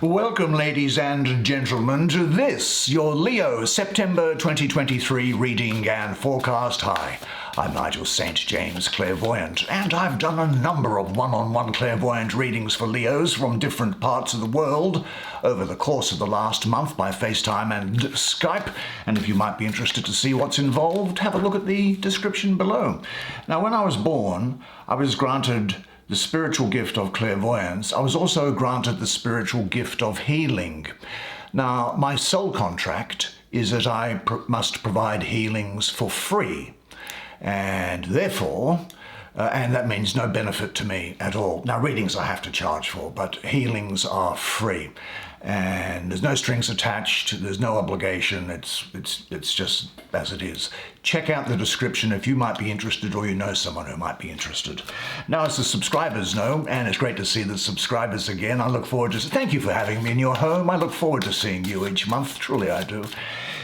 Welcome, ladies and gentlemen, to this, your Leo September 2023 reading and forecast. Hi, I'm Nigel Saint James, clairvoyant, and I've done a number of one-on-one clairvoyant readings for Leos from different parts of the world over the course of the last month by FaceTime and Skype, and if you might be interested to see what's involved, have a look at the description below. Now, when I was born, I was granted the spiritual gift of clairvoyance. I was also granted the spiritual gift of healing. Now, my soul contract is that I must provide healings for free, and therefore, and that means no benefit to me at all. Now, readings I have to charge for, but healings are free. And there's no strings attached, there's no obligation, it's just as it is. Check out the description if you might be interested or you know someone who might be interested. Now, as the subscribers know, and it's great to see the subscribers again, I look forward to, thank you for having me in your home. I look forward to seeing you each month, truly I do.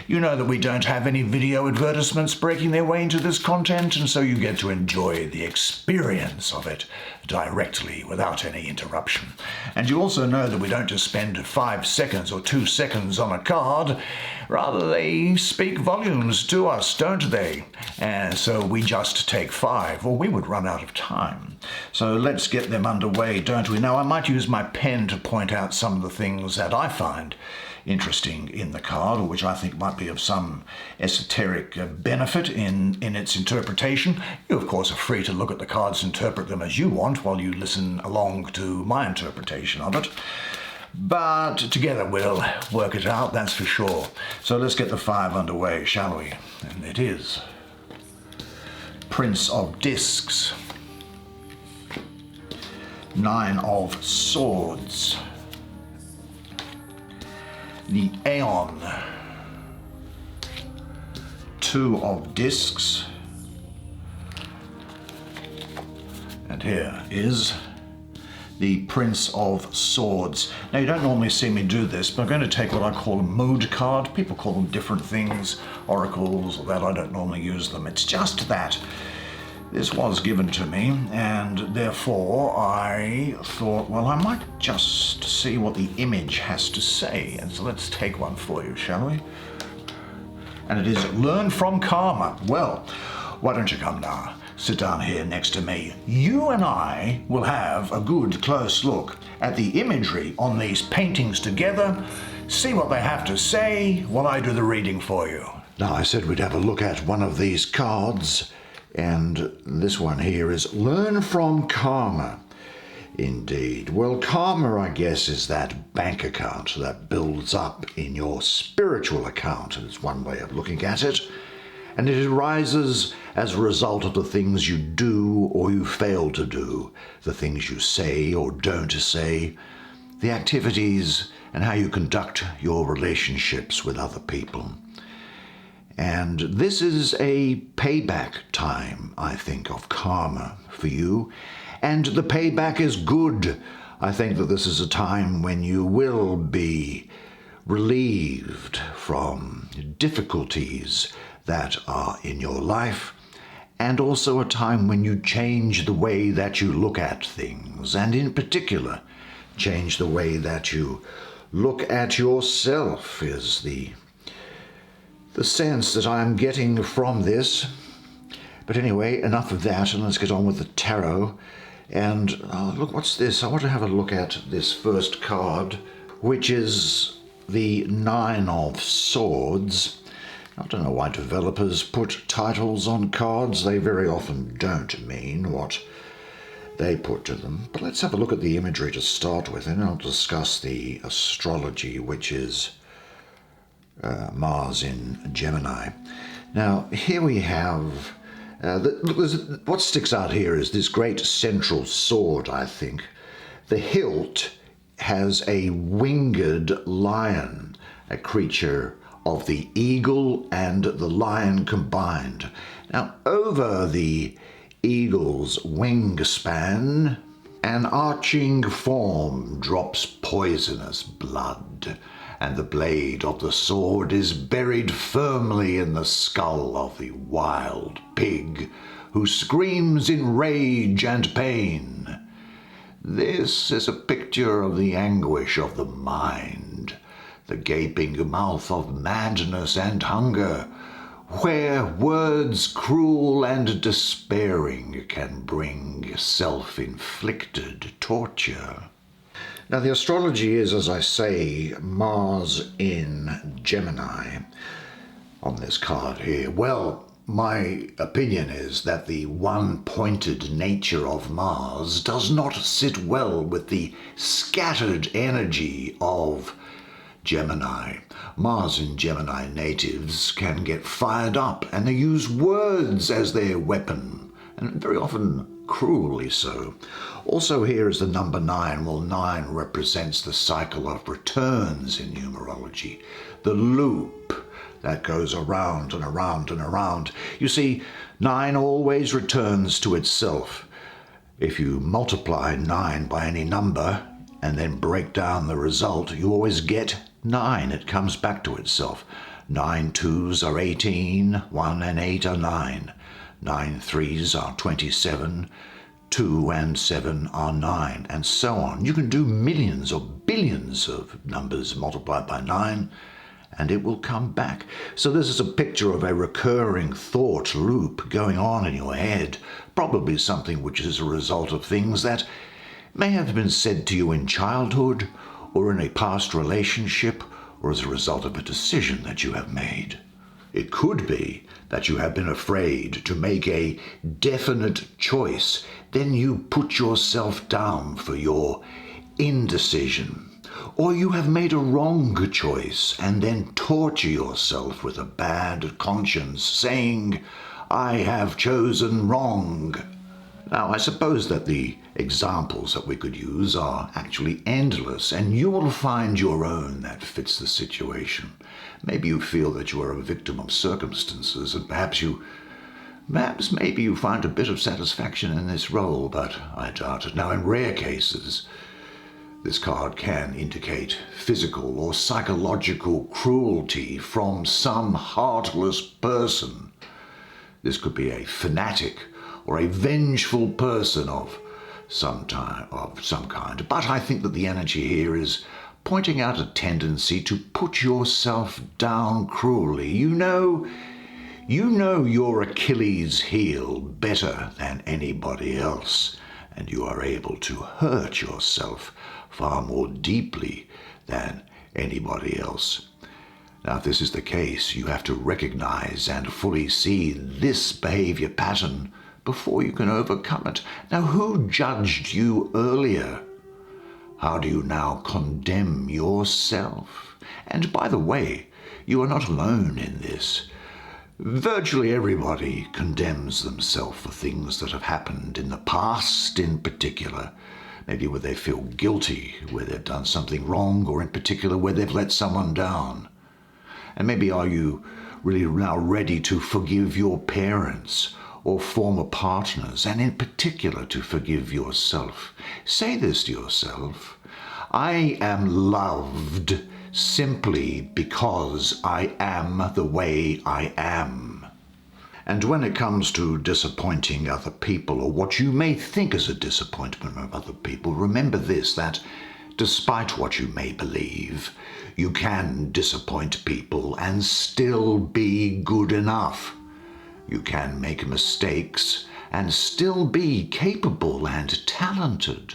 You know that we don't have any video advertisements breaking their way into this content, and so you get to enjoy the experience of it directly without any interruption. And you also know that we don't just spend 5 seconds or 2 seconds on a card, rather they speak volumes to us, don't they? And so we just take 5, or we would run out of time. So let's get them underway, don't we? Now, I might use my pen to point out some of the things that I find interesting in the card, or which I think might be of some esoteric benefit in its interpretation. You, of course, are free to look at the cards, interpret them as you want, while you listen along to my interpretation of it. But together we'll work it out, that's for sure. So let's get the 5 underway, shall we? And it is Prince of Discs, 9 of Swords, the Aeon, 2 of Discs, and here is the Prince of Swords. Now, you don't normally see me do this, but I'm going to take what I call a mood card. People call them different things, oracles, or that. I don't normally use them. It's just that this was given to me, and therefore I thought, well, I might just see what the image has to say. And so let's take one for you, shall we? And it is learn from karma. Well, why don't you come now? Sit down here next to me. You and I will have a good close look at the imagery on these paintings together, see what they have to say while I do the reading for you. Now, I said we'd have a look at one of these cards, and this one here is learn from karma. Indeed. Well, karma, I guess, is that bank account that builds up in your spiritual account. It's one way of looking at it. And it arises as a result of the things you do or you fail to do, the things you say or don't say, the activities and how you conduct your relationships with other people. And this is a payback time, I think, of karma for you. And the payback is good. I think that this is a time when you will be relieved from difficulties that are in your life, and also a time when you change the way that you look at things, and in particular, change the way that you look at yourself is the sense that I'm getting from this. But anyway, enough of that, and let's get on with the tarot. And look, what's this? I want to have a look at this first card, which is the 9 of Swords. I don't know why developers put titles on cards. They very often don't mean what they put to them. But let's have a look at the imagery to start with, and I'll discuss the astrology, which is Mars in Gemini. Now, here we have, what sticks out here is this great central sword, I think. The hilt has a winged lion, a creature of the eagle and the lion combined. Now, over the eagle's wingspan, an arching form drops poisonous blood, and the blade of the sword is buried firmly in the skull of the wild pig, who screams in rage and pain. This is a picture of the anguish of the mind, the gaping mouth of madness and hunger, where words cruel and despairing can bring self-inflicted torture. Now, the astrology is, as I say, Mars in Gemini on this card here. Well, my opinion is that the one-pointed nature of Mars does not sit well with the scattered energy of Gemini. Mars in Gemini natives can get fired up, and they use words as their weapon, and very often cruelly so. Also here is the number 9. Well, 9 represents the cycle of returns in numerology, the loop that goes around and around and around. You see, 9 always returns to itself. If you multiply 9 by any number and then break down the result, you always get 9. It comes back to itself. 9 2s are 18, 1 and 8 are 9. 9 3s are 27, 2 and 7 are 9, and so on. You can do millions or billions of numbers multiplied by 9, and it will come back. So this is a picture of a recurring thought loop going on in your head, probably something which is a result of things that may have been said to you in childhood, or in a past relationship, or as a result of a decision that you have made. It could be that you have been afraid to make a definite choice. Then you put yourself down for your indecision. Or you have made a wrong choice and then torture yourself with a bad conscience, saying, "I have chosen wrong." Now, I suppose that the examples that we could use are actually endless, and you will find your own that fits the situation. Maybe you feel that you are a victim of circumstances, and maybe you find a bit of satisfaction in this role, but I doubt it. Now, in rare cases, this card can indicate physical or psychological cruelty from some heartless person. This could be a fanatic or a vengeful person of some kind. But I think that the energy here is pointing out a tendency to put yourself down cruelly. You know your Achilles heel better than anybody else, and you are able to hurt yourself far more deeply than anybody else. Now, if this is the case, you have to recognize and fully see this behavior pattern before you can overcome it. Now, who judged you earlier? How do you now condemn yourself? And by the way, you are not alone in this. Virtually everybody condemns themselves for things that have happened in the past in particular. Maybe where they feel guilty, where they've done something wrong, or in particular where they've let someone down. And maybe are you really now ready to forgive your parents or former partners, and in particular to forgive yourself? Say this to yourself: I am loved simply because I am the way I am. And when it comes to disappointing other people, or what you may think is a disappointment of other people, remember this, that despite what you may believe, you can disappoint people and still be good enough. You can make mistakes and still be capable and talented.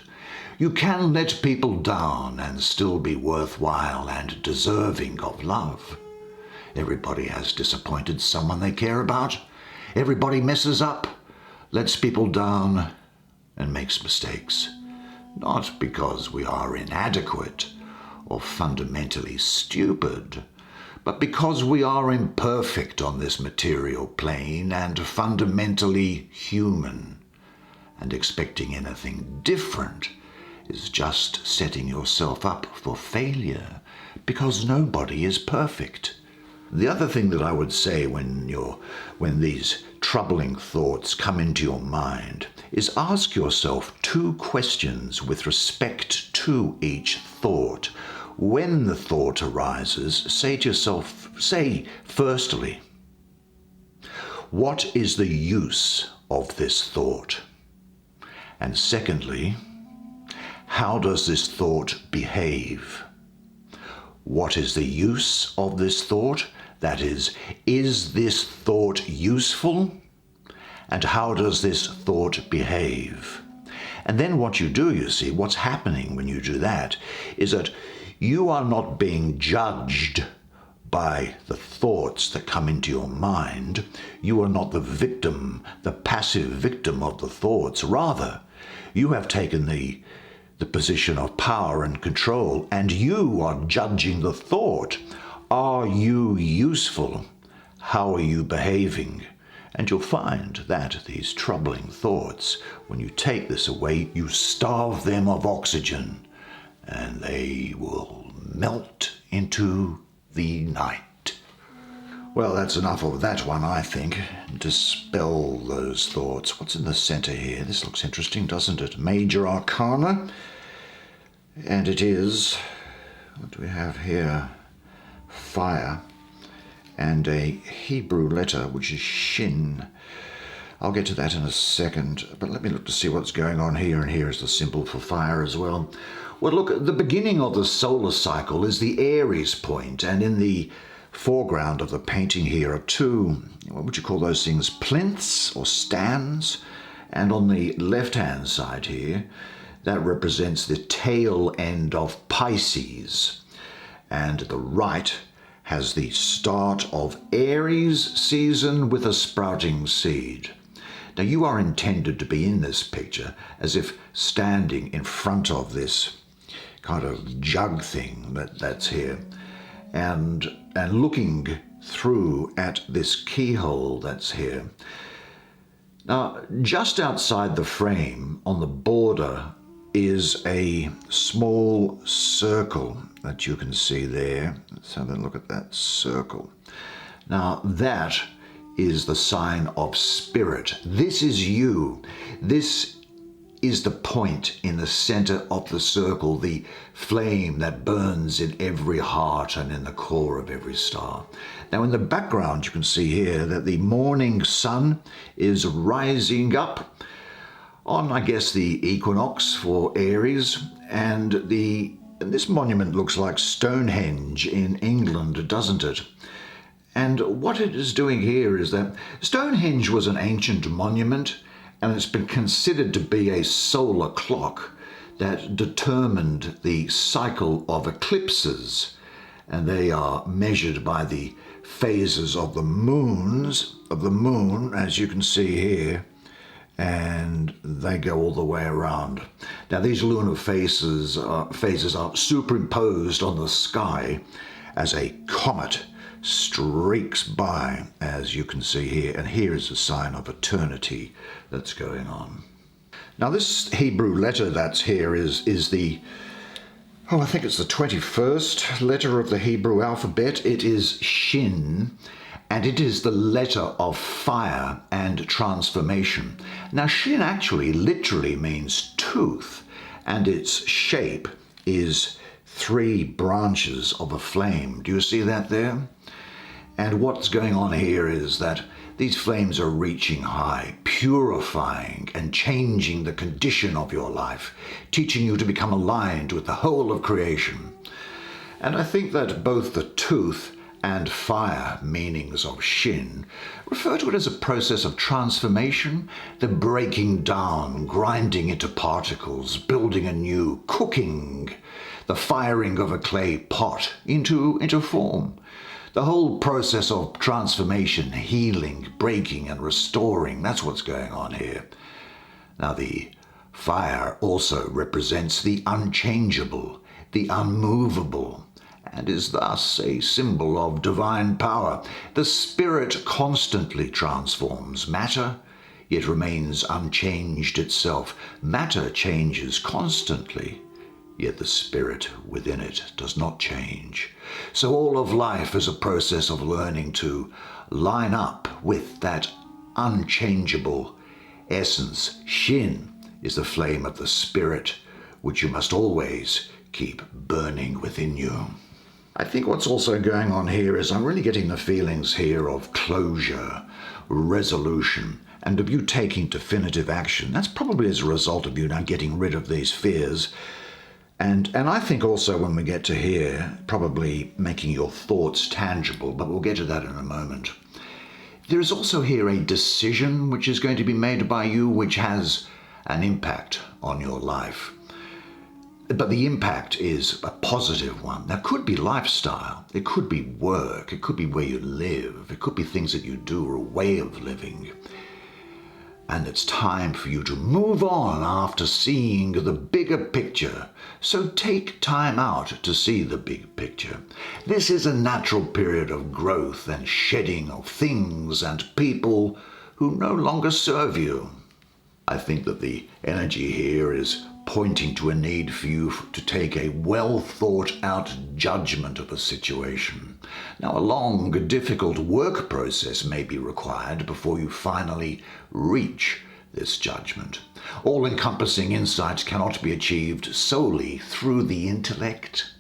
You can let people down and still be worthwhile and deserving of love. Everybody has disappointed someone they care about. Everybody messes up, lets people down, and makes mistakes. Not because we are inadequate or fundamentally stupid, but because we are imperfect on this material plane and fundamentally human. And expecting anything different is just setting yourself up for failure, because nobody is perfect. The other thing that I would say when these troubling thoughts come into your mind is ask yourself 2 questions with respect to each thought. When the thought arises, say to yourself, firstly, what is the use of this thought? And secondly, How does this thought behave? What is the use of this thought? That is this thought useful? And how does this thought behave? And then what you do, you see, what's happening when you do that is that you are not being judged by the thoughts that come into your mind. You are not the victim, the passive victim of the thoughts. Rather, you have taken the position of power and control, and you are judging the thought. Are you useful? How are you behaving? And you'll find that these troubling thoughts, when you take this away, you starve them of oxygen, and they will melt into the night. Well, that's enough of that one, I think. Dispel those thoughts. What's in the center here? This looks interesting, doesn't it? Major Arcana. And it is, what do we have here? Fire. And a Hebrew letter, which is Shin. I'll get to that in a second, but let me look to see what's going on here, and here is the symbol for fire as well. Well, look, at the beginning of the solar cycle is the Aries point, and in the foreground of the painting here are two, what would you call those things, plinths or stands? And on the left-hand side here, that represents the tail end of Pisces, and the right has the start of Aries season with a sprouting seed. Now you are intended to be in this picture as if standing in front of this kind of jug thing that's here, and looking through at this keyhole that's here. Now, just outside the frame, on the border, is a small circle that you can see there. Let's have a look at that circle. Now, that is the sign of spirit. This is you. This is the point in the center of the circle, the flame that burns in every heart and in the core of every star. Now, in the background, you can see here that the morning sun is rising up on, I guess, the equinox for Aries, and this monument looks like Stonehenge in England, doesn't it? And what it is doing here is that Stonehenge was an ancient monument, and it's been considered to be a solar clock that determined the cycle of eclipses, and they are measured by the phases of the moon, as you can see here, and they go all the way around. Now, these lunar phases are superimposed on the sky as a comet streaks by, as you can see here, and here is a sign of eternity that's going on. Now, this Hebrew letter that's here is the, I think it's the 21st letter of the Hebrew alphabet. It is Shin, and it is the letter of fire and transformation. Now, Shin actually literally means tooth, and its shape is 3 branches of a flame. Do you see that there? And what's going on here is that these flames are reaching high, purifying and changing the condition of your life, teaching you to become aligned with the whole of creation. And I think that both the tooth and fire meanings of Shin refer to it as a process of transformation, the breaking down, grinding into particles, building anew, cooking, the firing of a clay pot into form. The whole process of transformation, healing, breaking and restoring, that's what's going on here. Now, the fire also represents the unchangeable, the unmovable, and is thus a symbol of divine power. The spirit constantly transforms matter, yet remains unchanged itself. Matter changes constantly, yet the spirit within it does not change. So all of life is a process of learning to line up with that unchangeable essence. Shin is the flame of the spirit, which you must always keep burning within you. I think what's also going on here is I'm really getting the feelings here of closure, resolution, and of you taking definitive action. That's probably as a result of you now getting rid of these fears And I think also when we get to here, probably making your thoughts tangible, but we'll get to that in a moment. There is also here a decision which is going to be made by you which has an impact on your life. But the impact is a positive one. That could be lifestyle, it could be work, it could be where you live, it could be things that you do or a way of living. And it's time for you to move on after seeing the bigger picture. So take time out to see the big picture. This is a natural period of growth and shedding of things and people who no longer serve you. I think that the energy here is pointing to a need for you to take a well thought out judgment of a situation. Now, a long, difficult work process may be required before you finally reach this judgment. All-encompassing insights cannot be achieved solely through the intellect.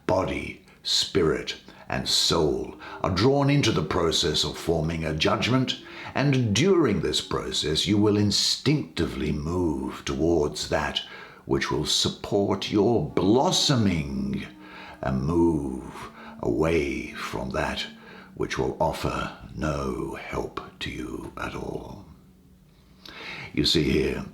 Body, spirit, and soul are drawn into the process of forming a judgment, and during this process you will instinctively move towards that which will support your blossoming and move away from that which will offer no help to you at all. You see here,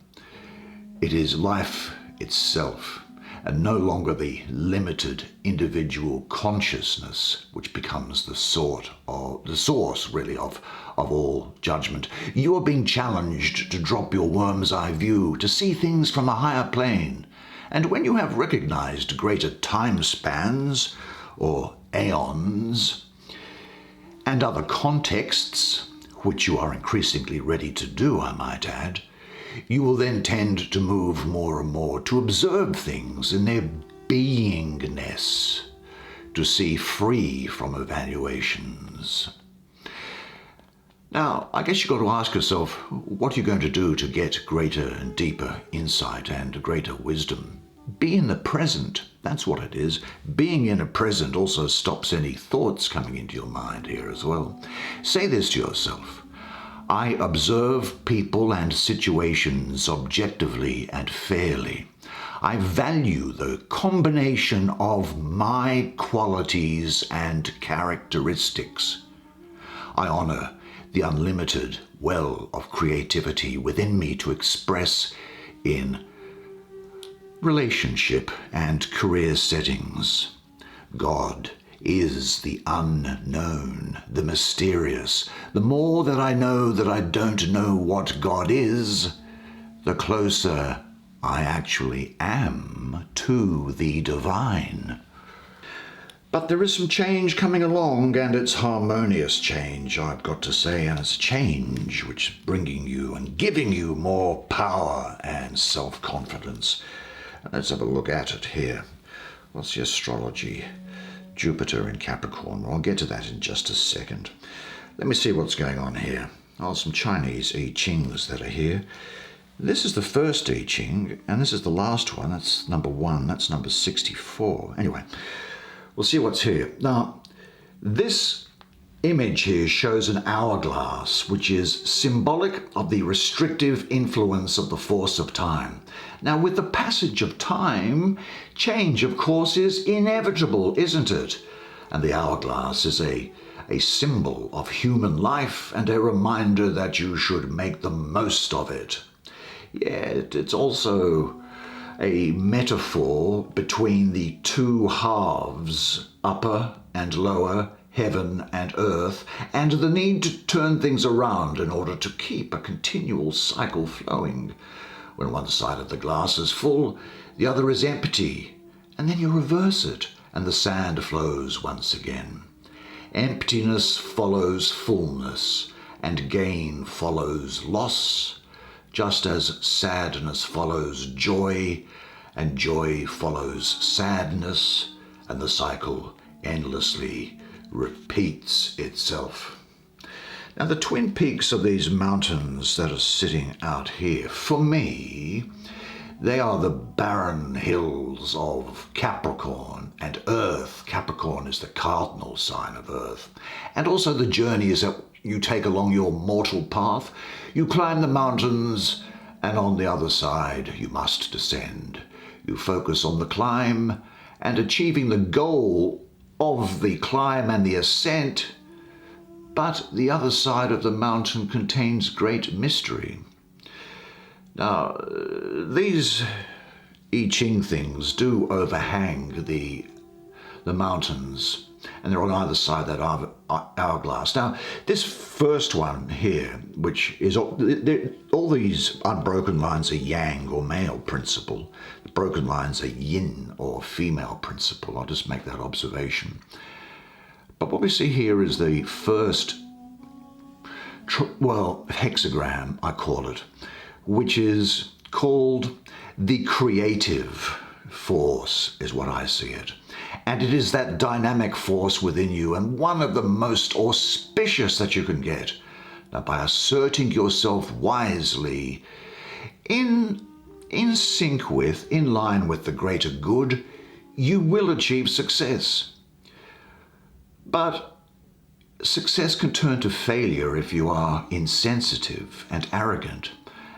it is life itself, and no longer the limited individual consciousness which becomes the source of all judgment. You are being challenged to drop your worm's eye view, to see things from a higher plane. And when you have recognized greater time spans, or aeons, and other contexts, which you are increasingly ready to do, I might add, you will then tend to move more and more to observe things in their beingness, to see free from evaluations. Now, I guess you've got to ask yourself, what are you going to do to get greater and deeper insight and greater wisdom? Be in the present. That's what it is. Being in the present also stops any thoughts coming into your mind here as well. Say this to yourself. I observe people and situations objectively and fairly. I value the combination of my qualities and characteristics. I honor the unlimited well of creativity within me to express in relationship and career settings. God is the unknown, the mysterious. The more that I know that I don't know what God is, the closer I actually am to the divine. But there is some change coming along, and it's harmonious change, I've got to say, and it's change which is bringing you and giving you more power and self-confidence. Let's have a look at it here. What's the astrology? Jupiter in Capricorn. Well, I'll get to that in just a second. Let me see what's going on here. Oh, some Chinese I Chings that are here. This is the first I Ching, and this is the last one. That's number 1. That's number 64. Anyway, we'll see what's here. Now, this image here shows an hourglass, which is symbolic of the restrictive influence of the force of time. Now, with the passage of time, change, of course, is inevitable, isn't it? And the hourglass is a symbol of human life and a reminder that you should make the most of it. Yet it's also a metaphor between the two halves, upper and lower, heaven and earth, and the need to turn things around in order to keep a continual cycle flowing. When one side of the glass is full, the other is empty, and then you reverse it, and the sand flows once again. Emptiness follows fullness, and gain follows loss, just as sadness follows joy, and joy follows sadness, and the cycle endlessly repeats itself. Now, the twin peaks of these mountains that are sitting out here, for me, they are the barren hills of Capricorn and Earth. Capricorn is the cardinal sign of Earth. And also the journeys that you take along your mortal path. You climb the mountains, and on the other side you must descend. You focus on the climb and achieving the goal of the climb and the ascent, but the other side of the mountain contains great mystery. Now, these I Ching things do overhang the mountains, and they're on either side of that hourglass. Now, this first one here, which is all these unbroken lines are yang or male principle. The broken lines are yin or female principle. I'll just make that observation. But what we see here is the first, hexagram, I call it, which is called the creative force, is what I see it. And it is that dynamic force within you, and one of the most auspicious that you can get. Now, by asserting yourself wisely, in sync with, in line with the greater good, you will achieve success. But success can turn to failure if you are insensitive and arrogant,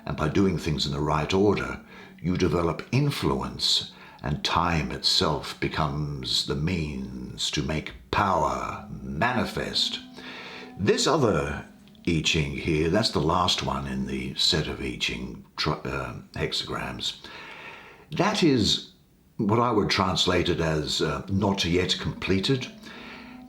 and by doing things in the right order, you develop influence, and time itself becomes the means to make power manifest. This other I Ching here, that's the last one in the set of I Ching hexagrams. That is what I would translate it as not yet completed.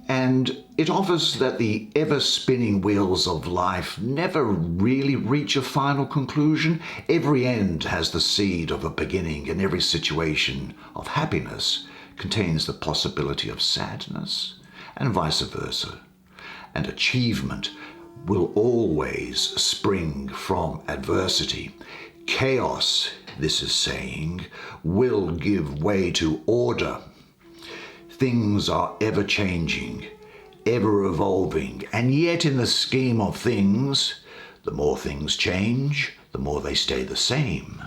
And it offers that the ever-spinning wheels of life never really reach a final conclusion. Every end has the seed of a beginning, and every situation of happiness contains the possibility of sadness, and vice versa. And achievement will always spring from adversity. Chaos, this is saying, will give way to order. Things are ever-changing, ever-evolving, and yet in the scheme of things, the more things change, the more they stay the same.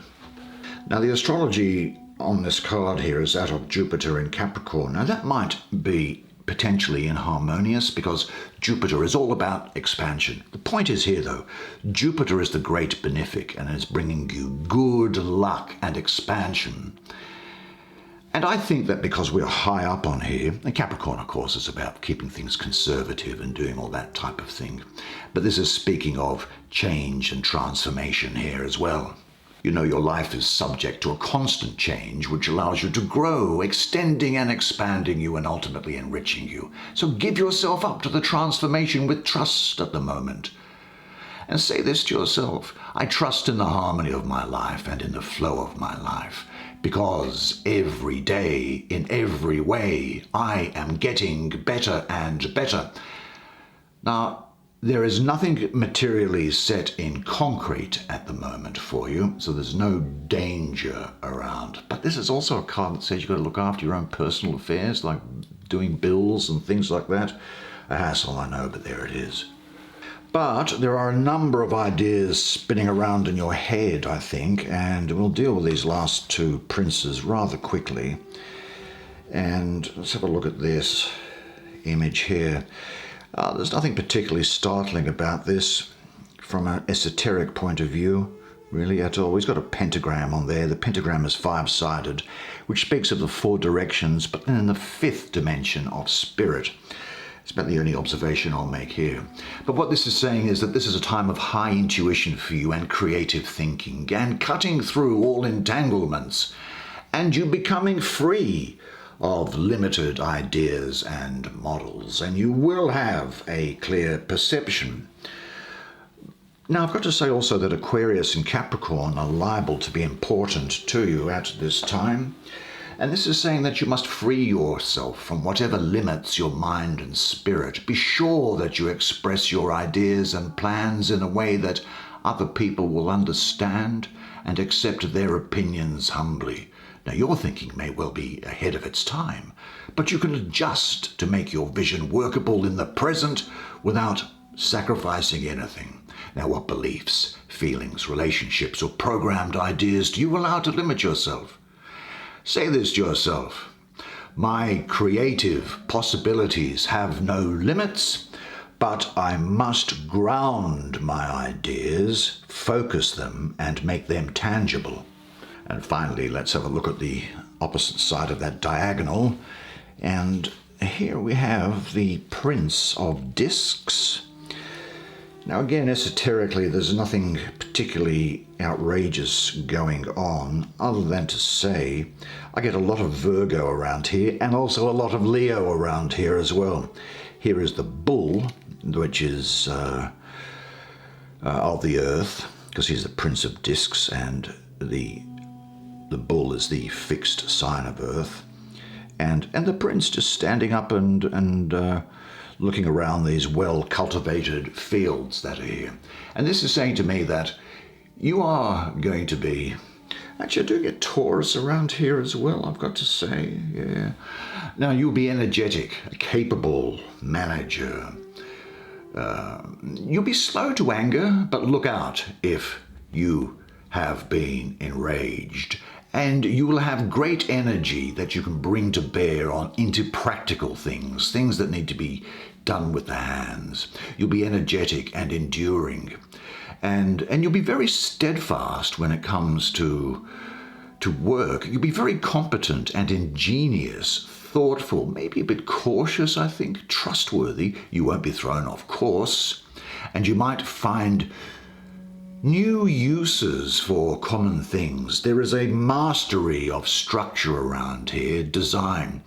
Now, the astrology on this card here is that of Jupiter in Capricorn. Now, that might be potentially inharmonious because Jupiter is all about expansion. The point is here, though, Jupiter is the great benefic and is bringing you good luck and expansion. And I think that because we're high up on here, and Capricorn, of course, is about keeping things conservative and doing all that type of thing. But this is speaking of change and transformation here as well. You know, your life is subject to a constant change, which allows you to grow, extending and expanding you and ultimately enriching you. So give yourself up to the transformation with trust at the moment. And say this to yourself: I trust in the harmony of my life and in the flow of my life, because every day, in every way, I am getting better and better. Now, there is nothing materially set in concrete at the moment for you, so there's no danger around. But this is also a card that says you've got to look after your own personal affairs, like doing bills and things like that. A hassle, I know, but there it is. But there are a number of ideas spinning around in your head, I think, and we'll deal with these last two princes rather quickly. And let's have a look at this image here. There's nothing particularly startling about this from an esoteric point of view, really, at all. He's got a pentagram on there. The pentagram is five-sided, which speaks of the four directions, but then in the fifth dimension of spirit. It's about the only observation I'll make here. But what this is saying is that this is a time of high intuition for you and creative thinking and cutting through all entanglements, and you becoming free of limited ideas and models, and you will have a clear perception. Now, I've got to say also that Aquarius and Capricorn are liable to be important to you at this time. And this is saying that you must free yourself from whatever limits your mind and spirit. Be sure that you express your ideas and plans in a way that other people will understand and accept their opinions humbly. Now, your thinking may well be ahead of its time, but you can adjust to make your vision workable in the present without sacrificing anything. Now, what beliefs, feelings, relationships, or programmed ideas do you allow to limit yourself? Say this to yourself: my creative possibilities have no limits, but I must ground my ideas, focus them, and make them tangible. And finally, let's have a look at the opposite side of that diagonal. And here we have the Prince of Discs. Now again, esoterically, there's nothing particularly outrageous going on, other than to say I get a lot of Virgo around here, and also a lot of Leo around here as well. Here is the Bull, which is of the Earth, because he's the Prince of Discs, and the Bull is the fixed sign of Earth. And the Prince just standing up and looking around these well-cultivated fields that are here. And this is saying to me that you are going to be... Actually, I do get Taurus around here as well, I've got to say, yeah. Now, you'll be energetic, a capable manager. You'll be slow to anger, but look out if you have been enraged. And you will have great energy that you can bring to bear into practical things, things that need to be done with the hands. You'll be energetic and enduring. And you'll be very steadfast when it comes to work. You'll be very competent and ingenious, thoughtful, maybe a bit cautious, I think, trustworthy. You won't be thrown off course. And you might find new uses for common things. There is a mastery of structure around here, design.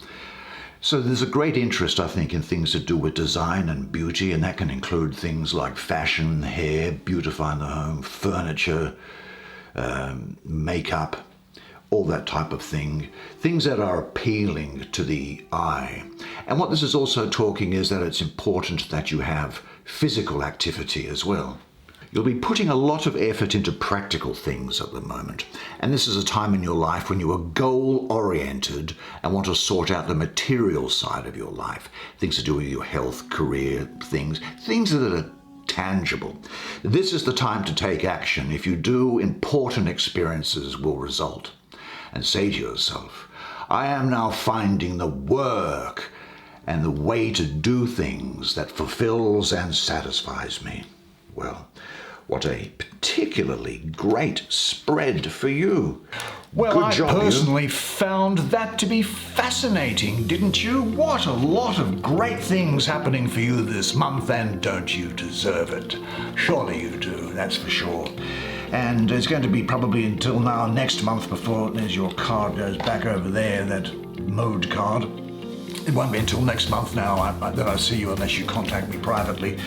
So there's a great interest, I think, in things to do with design and beauty, and that can include things like fashion, hair, beautifying the home, furniture, makeup, all that type of thing. Things that are appealing to the eye. And what this is also talking is that it's important that you have physical activity as well. You'll be putting a lot of effort into practical things at the moment. And this is a time in your life when you are goal-oriented and want to sort out the material side of your life. Things to do with your health, career, things that are tangible. This is the time to take action. If you do, important experiences will result. And say to yourself, I am now finding the work and the way to do things that fulfills and satisfies me. Well, what a particularly great spread for you. Well, Good I job, personally found that to be fascinating, didn't you? What a lot of great things happening for you this month, and don't you deserve it? Surely you do, that's for sure. And it's going to be probably until now next month before there's your card goes back over there, that mode card. It won't be until next month now that I see you unless you contact me privately.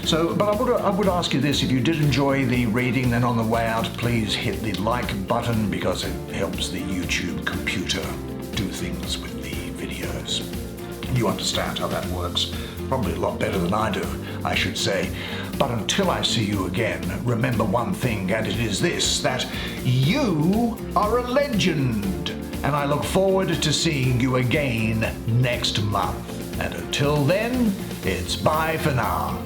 So, but I would ask you this, if you did enjoy the reading, then on the way out, please hit the like button, because it helps the YouTube computer do things with the videos. You understand how that works. Probably a lot better than I do, I should say. But until I see you again, remember one thing, and it is this, that you are a legend. And I look forward to seeing you again next month. And until then, it's bye for now.